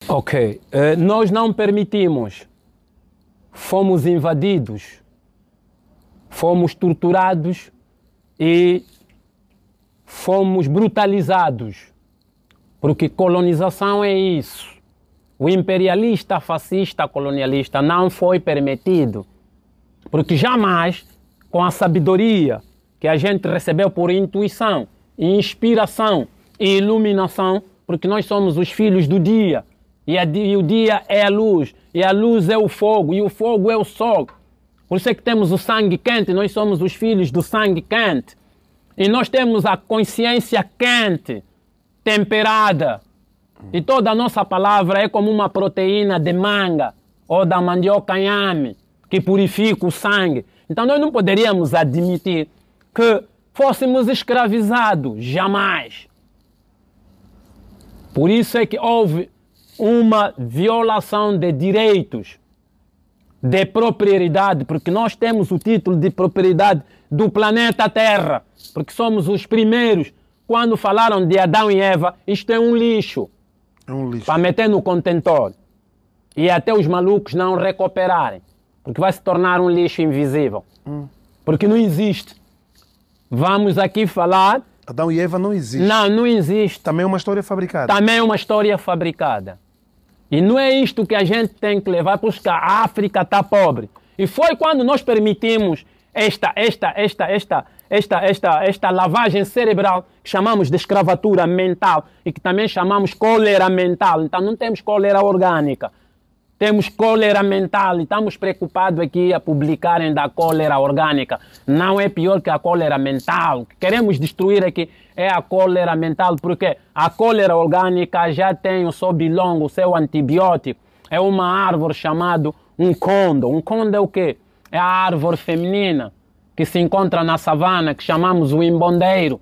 Ok, nós não permitimos, fomos invadidos, fomos torturados e fomos brutalizados, porque colonização é isso. O imperialista, fascista, colonialista não foi permitido, porque jamais, com a sabedoria que a gente recebeu por intuição, inspiração e iluminação, porque nós somos os filhos do dia, e o dia é a luz, e a luz é o fogo, e o fogo é o sol. Por isso é que temos o sangue quente, nós somos os filhos do sangue quente. E nós temos a consciência quente, temperada. E toda a nossa palavra é como uma proteína de manga ou da mandioca inhame, que purifica o sangue. Então nós não poderíamos admitir que fôssemos escravizados, jamais. Por isso é que houve uma violação de direitos, de propriedade, porque nós temos o título de propriedade do planeta Terra, porque somos os primeiros. Quando falaram de Adão e Eva, isto é um lixo. É um lixo. Para meter no contentor. E até os malucos não recuperarem, porque vai se tornar um lixo invisível. Porque não existe. Vamos aqui falar... Adão e Eva não existe. Não, não existe. Também é uma história fabricada. Também é uma história fabricada. E não é isto que a gente tem que levar, porque a África está pobre. E foi quando nós permitimos esta lavagem cerebral, que chamamos de escravatura mental e que também chamamos cólera mental. Então não temos cólera orgânica, temos cólera mental e estamos preocupados aqui a publicarem da cólera orgânica. Não é pior que a cólera mental. O que queremos destruir aqui é a cólera mental, porque a cólera orgânica já tem o seu bilongo, o seu antibiótico. É uma árvore chamada um condo. Um condo é o quê? É a árvore feminina que se encontra na savana, que chamamos o imbondeiro.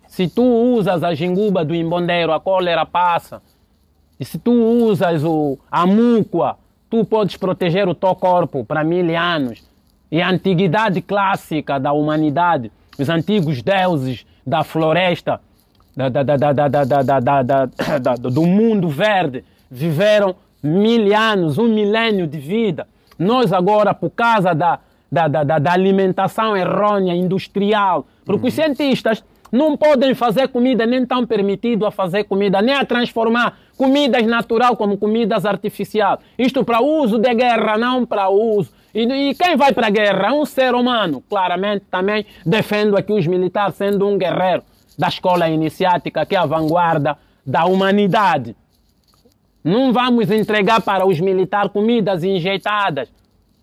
Se tu usas a jinguba do imbondeiro, a cólera passa. E se tu usas a múcua, tu podes proteger o teu corpo para 1000 anos. E a antiguidade clássica da humanidade, os antigos deuses da floresta, do mundo verde, viveram 1000 anos, 1 milénio de vida. Nós agora, por causa da alimentação errônea, industrial, porque os cientistas não podem fazer comida, nem estão permitidos a fazer comida, nem a transformar comidas natural como comidas artificiais. Isto para uso de guerra, não para uso. E quem vai para a guerra? É um ser humano. Claramente também defendo aqui os militares sendo um guerreiro da escola iniciática, que é a vanguarda da humanidade. Não vamos entregar para os militares comidas injetadas,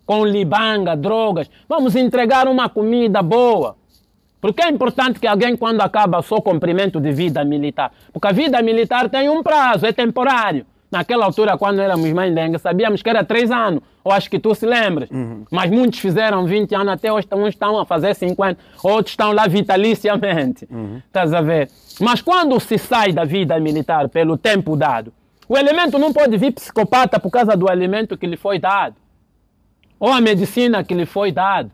com libanga, drogas. Vamos entregar uma comida boa. Porque é importante que alguém, quando acaba o seu cumprimento de vida militar, porque a vida militar tem um prazo, é temporário. Naquela altura, quando éramos mãe dengue, sabíamos que era 3 anos. Eu acho que tu se lembras. Mas muitos fizeram 20 anos, até hoje uns estão a fazer 50, outros estão lá vitaliciamente. Estás a ver? Mas quando se sai da vida militar pelo tempo dado, o elemento não pode vir psicopata por causa do alimento que lhe foi dado, ou a medicina que lhe foi dado.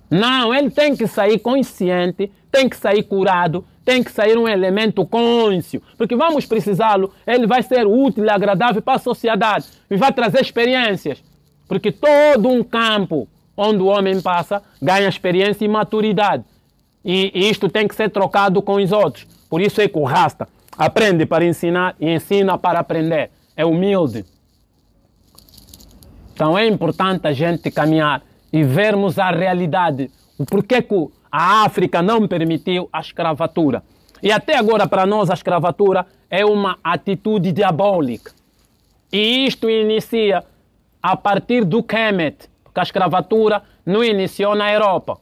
Não, ele tem que sair consciente, tem que sair curado, tem que sair um elemento cônscio, porque vamos precisá-lo, ele vai ser útil e agradável para a sociedade e vai trazer experiências, porque todo um campo onde o homem passa ganha experiência e maturidade, e isto tem que ser trocado com os outros. Por isso é que o Rasta aprende para ensinar e ensina para aprender, é humilde. Então é importante a gente caminhar e vermos a realidade, o porquê que a África não permitiu a escravatura. E até agora, para nós, a escravatura é uma atitude diabólica. E isto inicia a partir do Kemet, porque a escravatura não iniciou na Europa.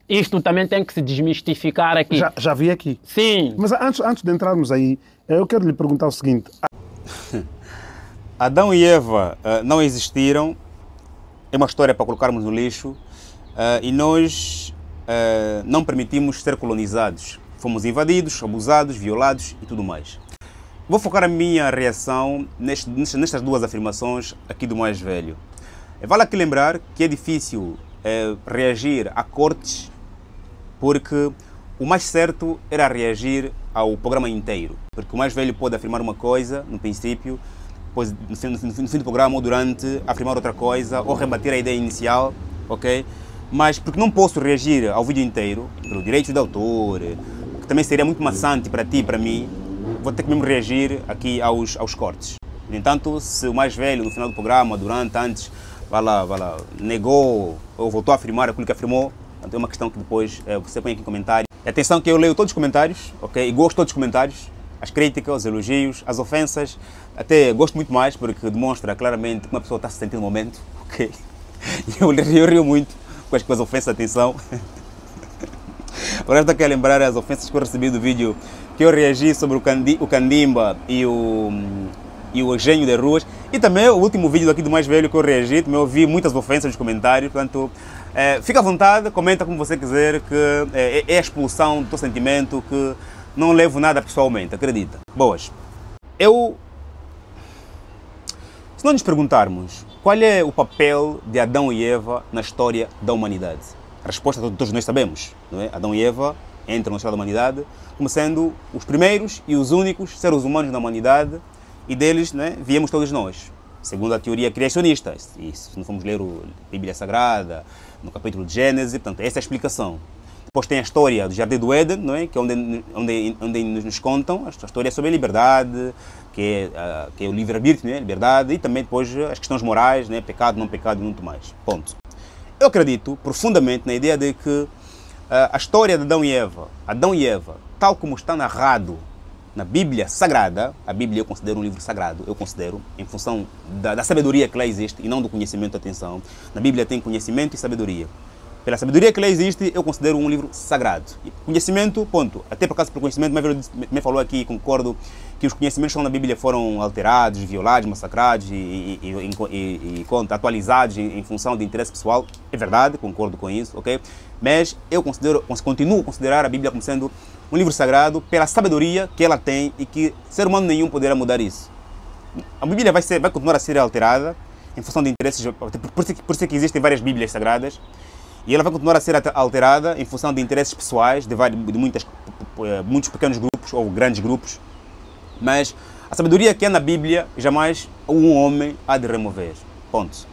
Isto também tem que se desmistificar aqui. Já vi aqui. Sim. Mas antes de entrarmos aí, eu quero lhe perguntar o seguinte. Adão e Eva não existiram. É uma história para colocarmos no lixo e nós não permitimos ser colonizados. Fomos invadidos, abusados, violados e tudo mais. Vou focar a minha reação nestas duas afirmações aqui do mais velho. Vale aqui lembrar que é difícil reagir a cortes, porque o mais certo era reagir ao programa inteiro. Porque o mais velho pode afirmar uma coisa, no princípio, depois no fim do programa ou durante, afirmar outra coisa ou rebater a ideia inicial, ok? Mas porque não posso reagir ao vídeo inteiro, pelo direito de autor, que também seria muito maçante para ti e para mim, vou ter que mesmo reagir aqui aos cortes. No entanto, se o mais velho no final do programa, durante, antes, vai lá, negou ou voltou a afirmar aquilo que afirmou, então é uma questão que depois você põe aqui em comentário. E atenção que eu leio todos os comentários, ok? E gosto de todos os comentários, as críticas, os elogios, as ofensas, até gosto muito mais porque demonstra claramente como a pessoa está se sentindo no momento, ok? E eu rio muito com as ofensas, atenção. Agora estou aqui a lembrar as ofensas que eu recebi do vídeo que eu reagi sobre o Candimba e o Gênio de Ruas, e também o último vídeo aqui do mais velho que eu reagi, também eu vi muitas ofensas nos comentários, portanto, fica à vontade, comenta como você quiser, que é a expulsão do teu sentimento, que não levo nada pessoalmente, acredita. Boas. Se nós nos perguntarmos qual é o papel de Adão e Eva na história da humanidade, a resposta todos nós sabemos, não é? Adão e Eva entram na história da humanidade como sendo os primeiros e os únicos seres humanos da humanidade, e deles, né, viemos todos nós, segundo a teoria criacionista. E se não formos ler a Bíblia Sagrada, no capítulo de Gênesis, portanto, essa é a explicação. Depois tem a história do Jardim do Éden, não é? Que é onde nos contam a história sobre a liberdade, que é o livre-arbítrio, né? Liberdade, e também depois as questões morais, né? Pecado, não pecado e muito mais. Ponto. Eu acredito profundamente na ideia de que a história de Adão e Eva, tal como está narrado na Bíblia Sagrada, a Bíblia eu considero um livro sagrado, eu considero, em função da sabedoria que lá existe e não do conhecimento, atenção. Na Bíblia tem conhecimento e sabedoria. Pela sabedoria que lá existe, eu considero um livro sagrado. E conhecimento, ponto. Até por causa do conhecimento, me falou aqui e concordo que os conhecimentos que estão na Bíblia foram alterados, violados, massacrados e atualizados em função de interesse pessoal. É verdade, concordo com isso, ok? Mas eu continuo a considerar a Bíblia como sendo um livro sagrado pela sabedoria que ela tem e que ser humano nenhum poderá mudar isso. A Bíblia vai continuar a ser alterada em função de interesses, por isso é que existem várias Bíblias sagradas, e ela vai continuar a ser alterada em função de interesses pessoais de muitos pequenos grupos ou grandes grupos, mas a sabedoria que é na Bíblia jamais um homem há de remover. Ponto.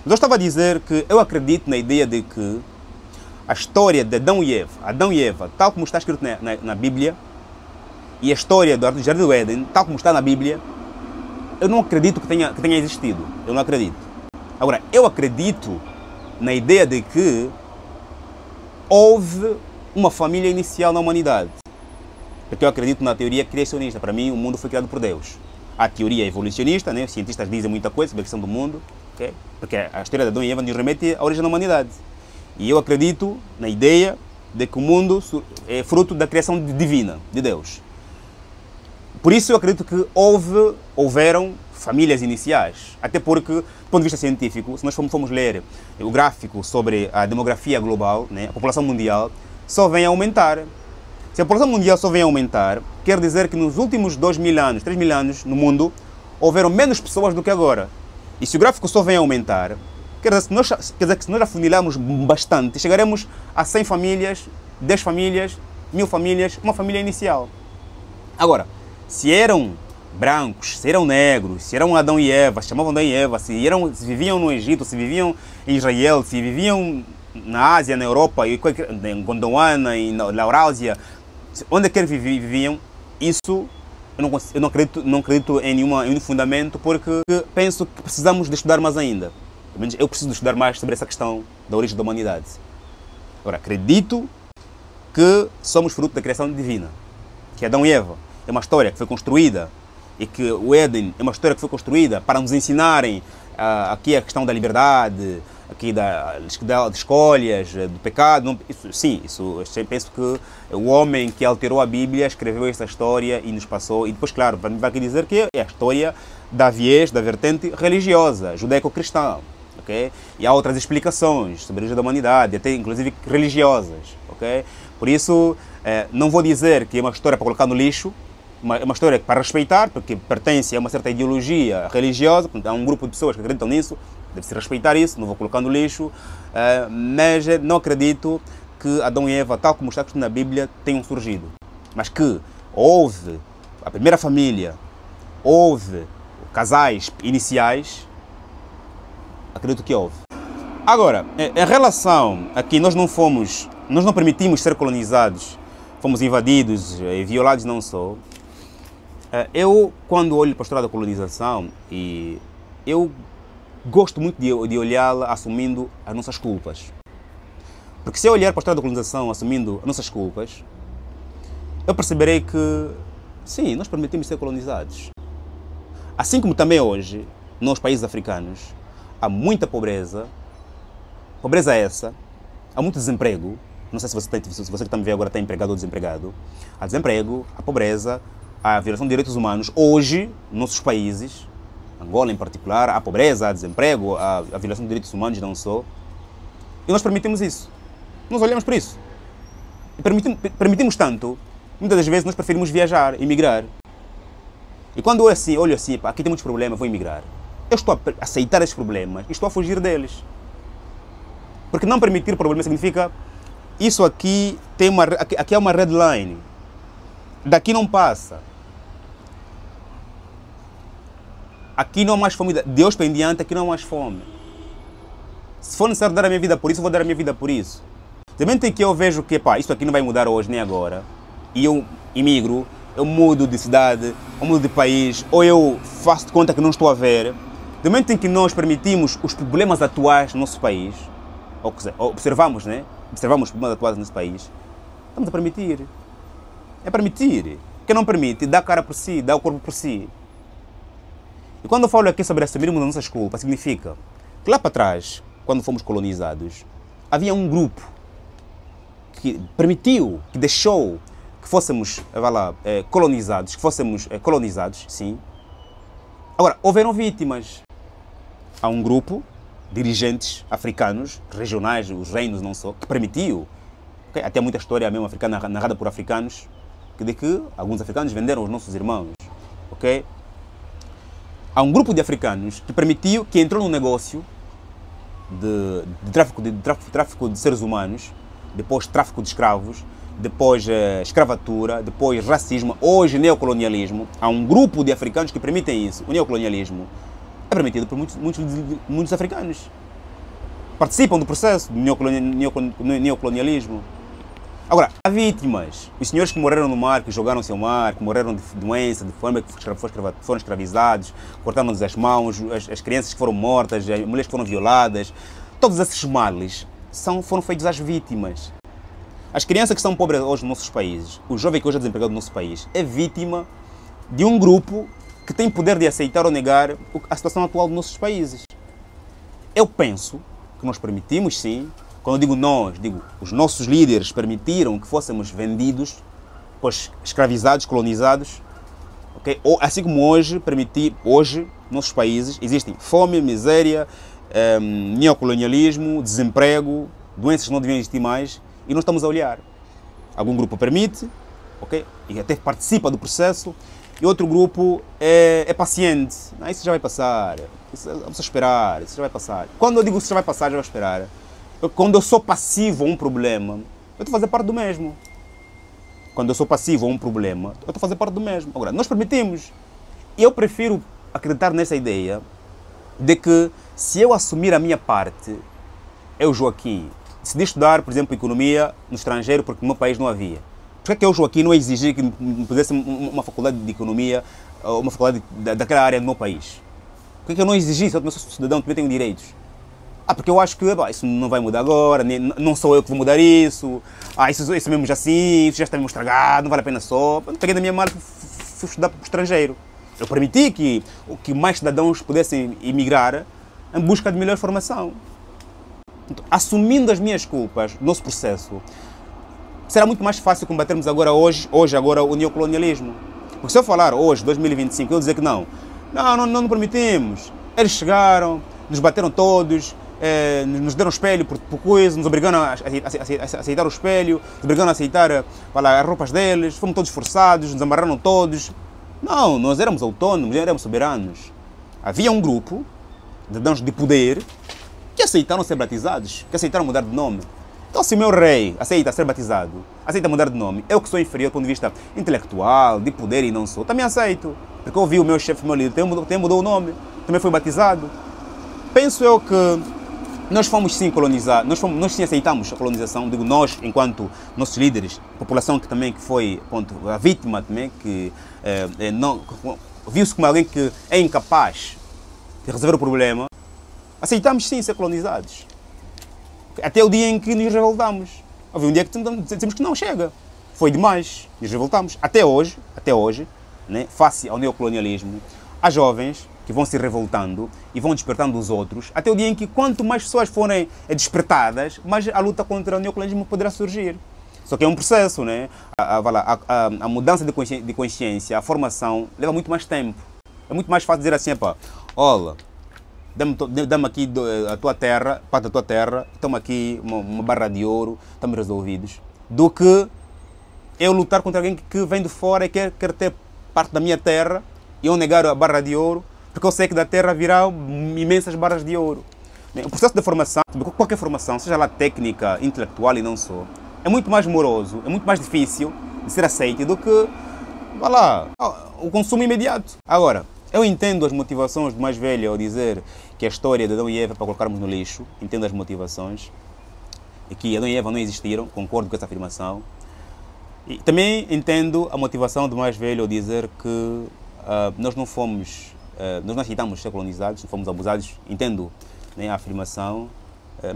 Mas eu estava a dizer que eu acredito na ideia de que a história de Adão e Eva, tal como está escrito na Bíblia, e a história do Jardim do Éden, tal como está na Bíblia, eu não acredito que tenha existido. Eu não acredito. Agora, eu acredito na ideia de que houve uma família inicial na humanidade. Porque eu acredito na teoria criacionista. Para mim, o mundo foi criado por Deus. A teoria evolucionista, né? Os cientistas dizem muita coisa sobre a questão do mundo, okay? Porque a história de Adão e Eva nos remete à origem da humanidade. E eu acredito na ideia de que o mundo é fruto da criação divina, de Deus. Por isso eu acredito que houveram famílias iniciais. Até porque, do ponto de vista científico, se nós formos ler o gráfico sobre a demografia global, né, a população mundial só vem a aumentar. Se a população mundial só vem a aumentar, quer dizer que nos últimos 2.000 anos, 3.000 anos no mundo, houveram menos pessoas do que agora. E se o gráfico só vem a aumentar, quer dizer que se nós afunilarmos bastante, chegaremos a 100 famílias, 10 famílias, 1000 famílias, uma família inicial. Agora, se eram brancos, se eram negros, se eram Adão e Eva, se chamavam Adão e Eva, se viviam no Egito, se viviam em Israel, se viviam na Ásia, na Europa, em Gondwana, na Eurásia, onde quer viviam, isso eu não acredito em nenhum fundamento, porque penso que precisamos de estudar mais ainda. Pelo menos eu preciso de estudar mais sobre essa questão da origem da humanidade. Agora, acredito que somos fruto da criação divina, que Adão e Eva é uma história que foi construída, e que o Éden é uma história que foi construída para nos ensinarem aqui a questão da liberdade, aqui de escolhas, do pecado. Eu penso que o homem que alterou a Bíblia escreveu essa história e nos passou, e depois, claro, vai aqui dizer que é a história da vertente religiosa, judaico-cristã, ok? E há outras explicações sobre a origem da humanidade, até inclusive religiosas, ok? Por isso, não vou dizer que é uma história para colocar no lixo, é uma história para respeitar, porque pertence a uma certa ideologia religiosa, há um grupo de pessoas que acreditam nisso, deve-se respeitar isso, não vou colocar no lixo, mas não acredito que Adão e Eva, tal como está escrito na Bíblia, tenham surgido. Mas que houve a primeira família, houve casais iniciais, acredito que houve. Agora, em relação a que nós não permitimos ser colonizados, fomos invadidos e violados não só, eu, quando olho para a história da colonização, eu gosto muito de olhá-la assumindo as nossas culpas. Porque se eu olhar para a história da colonização assumindo as nossas culpas, eu perceberei que, sim, nós permitimos ser colonizados. Assim como também hoje, nos países africanos, há muita pobreza essa, há muito desemprego. Não sei se você que está me vendo agora está empregado ou desempregado. Há desemprego, há pobreza, há violação de direitos humanos. Hoje, nos nossos países, Angola em particular, há pobreza, há desemprego, há violação de direitos humanos, não só. E nós permitimos isso. Nós olhamos para isso. E permitimos tanto, muitas das vezes nós preferimos viajar, emigrar. E quando eu olho assim, pá, aqui tem muitos problemas, vou emigrar. Eu estou a aceitar esses problemas e estou a fugir deles. Porque não permitir problemas significa isso aqui aqui é uma red line. Daqui não passa. Aqui não há mais fome. De hoje para em diante, aqui não há mais fome. Se for necessário dar a minha vida por isso, eu vou dar a minha vida por isso. Também tem que eu vejo que, pá, isso aqui não vai mudar hoje nem agora. E eu emigro, eu mudo de cidade, eu mudo de país, ou eu faço de conta que não estou a ver. Do momento em que nós permitimos os problemas atuais no nosso país, ou observamos, né? Observamos os problemas atuais nesse país, estamos a permitir. É permitir. Quem não permite, dá a cara por si, dá o corpo por si. E quando eu falo aqui sobre assumirmos as nossas culpas, significa que lá para trás, quando fomos colonizados, havia um grupo que permitiu, que deixou que fôssemos colonizados, sim. Agora, houveram vítimas. Há um grupo, dirigentes africanos, regionais, os reinos não só, que permitiu, okay? Até muita história mesmo africana narrada por africanos, de que alguns africanos venderam os nossos irmãos. Okay? Há um grupo de africanos que permitiu, que entrou no negócio de tráfico de seres humanos, depois tráfico de escravos, depois escravatura, depois racismo, hoje neocolonialismo. Há um grupo de africanos que permitem isso. O neocolonialismo é permitido por muitos africanos. Participam do processo do neocolonialismo. Agora, há vítimas. Os senhores que morreram no mar, que jogaram-se ao mar, que morreram de doença, de fome, que foram escravizados, cortaram-nos as mãos, as crianças que foram mortas, as mulheres que foram violadas. Todos esses males foram feitos às vítimas. As crianças que são pobres hoje nos nossos países, o jovem que hoje é desempregado no nosso país, é vítima de um grupo que tem poder de aceitar ou negar a situação atual dos nossos países. Eu penso que nós permitimos, sim. Quando eu digo nós, digo os nossos líderes permitiram que fôssemos vendidos, pois escravizados, colonizados. Okay? Ou, assim como hoje, nossos países, existem fome, miséria, neocolonialismo, desemprego, doenças que não deviam existir mais, e nós estamos a olhar. Algum grupo permite, okay? E até participa do processo, e outro grupo é paciente. Não, isso já vai passar, vamos esperar, isso já vai passar. Quando eu digo isso já vai passar, já vai esperar, quando eu sou passivo a um problema, eu estou a fazer parte do mesmo. Quando eu sou passivo a um problema, eu estou a fazer parte do mesmo. Agora, nós permitimos. E eu prefiro acreditar nessa ideia de que se eu assumir a minha parte, eu, Joaquim, decidi estudar, por exemplo, economia no estrangeiro porque no meu país não havia. Por que eu, Joaquim, não exigi que me pusesse uma faculdade de economia, uma faculdade daquela área do meu país? Por que eu não exigi, se eu sou cidadão, também tenho direitos? Porque eu acho que isso não vai mudar agora, não sou eu que vou mudar isso, isso mesmo já assim, isso já está mesmo estragado, não vale a pena só. Eu peguei da minha mala e fui estudar para o estrangeiro. Eu permiti que mais cidadãos pudessem emigrar em busca de melhor formação. Então, assumindo as minhas culpas no nosso processo, será muito mais fácil combatermos agora o neocolonialismo. Porque se eu falar hoje, 2025, eu dizer que não permitimos. Eles chegaram, nos bateram todos, nos deram espelho por coisa, nos obrigaram a aceitar o espelho, nos obrigaram a aceitar as roupas deles, fomos todos forçados, nos amarraram todos. Não, nós éramos autônomos, éramos soberanos. Havia um grupo de cidadãos de poder que aceitaram ser batizados, que aceitaram mudar de nome. Então, se o meu rei aceita ser batizado, aceita mudar de nome, eu que sou inferior do ponto de vista intelectual, de poder e não sou, também aceito. Porque eu ouvi o meu chefe, o meu líder, também mudou o nome, também foi batizado. Penso eu que nós fomos sim colonizados, nós sim aceitamos a colonização, digo nós, enquanto nossos líderes, a população que também que foi a vítima também, que viu-se como alguém que é incapaz de resolver o problema, aceitamos sim ser colonizados. Até o dia em que nos revoltamos. Houve um dia que dizemos que não chega, foi demais, nos revoltamos. Até hoje, né, face ao neocolonialismo, há jovens que vão se revoltando e vão despertando os outros, até o dia em que quanto mais pessoas forem despertadas, mais a luta contra o neocolonialismo poderá surgir. Só que é um processo, né? A mudança de consciência, a formação, leva muito mais tempo. É muito mais fácil dizer assim, pá, olha, dá-me aqui a tua terra, parte da tua terra, toma aqui uma barra de ouro, estamos resolvidos, do que eu lutar contra alguém que vem de fora e quer ter parte da minha terra e eu negar a barra de ouro, porque eu sei que da terra virão imensas barras de ouro. O processo de formação, qualquer formação, seja lá técnica, intelectual e não só, é muito mais moroso, é muito mais difícil de ser aceito do que, vá lá, o consumo imediato. Agora, eu entendo as motivações do mais velho ao dizer que a história de Adão e Eva é para colocarmos no lixo, entendo as motivações, e que Adão e Eva não existiram, concordo com essa afirmação. E também entendo a motivação do mais velho ao dizer que nós não aceitamos ser colonizados, não fomos abusados, entendo, né, a afirmação,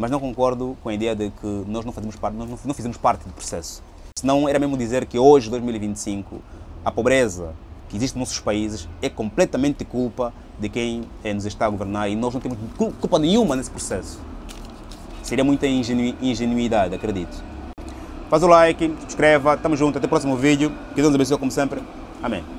mas não concordo com a ideia de que nós não fizemos parte do processo. Senão era mesmo dizer que hoje, 2025, a pobreza que existe nos nossos países é completamente culpa de quem nos está a governar e nós não temos culpa nenhuma nesse processo. Seria muita ingenuidade, acredito. Faz o like, se inscreva, estamos juntos, até o próximo vídeo. Que Deus abençoe como sempre. Amém.